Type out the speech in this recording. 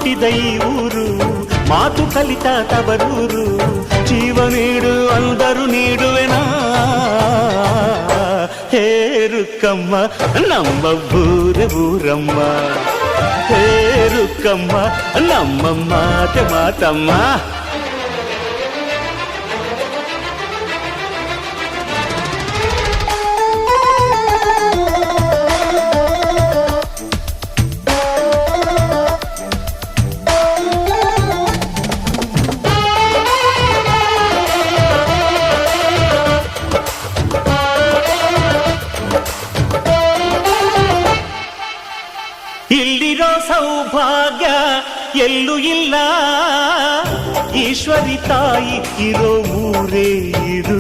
ಹುಟ್ಟಿದ ಈ ಊರು, ಮಾತು ಕಲಿತ ತವರೂರು. ಜೀವ ನೀಡು ಅಂದರು ನೀಡುವೆನಾ, ಹೇರುಕ್ಕಮ್ಮ ನಮ್ಮ ಊರ ಊರಮ್ಮ, ಹೇರುಕ್ಕಮ್ಮ ನಮ್ಮ ಮಾತೆ ಮಾತಮ್ಮ. ಇಲ್ಲಿರೋ ಸೌಭಾಗ್ಯ ಎಲ್ಲೂ ಇಲ್ಲ, ಈಶ್ವರಿ ತಾಯಿ ಇರೋ ಊರೇ ಇದು.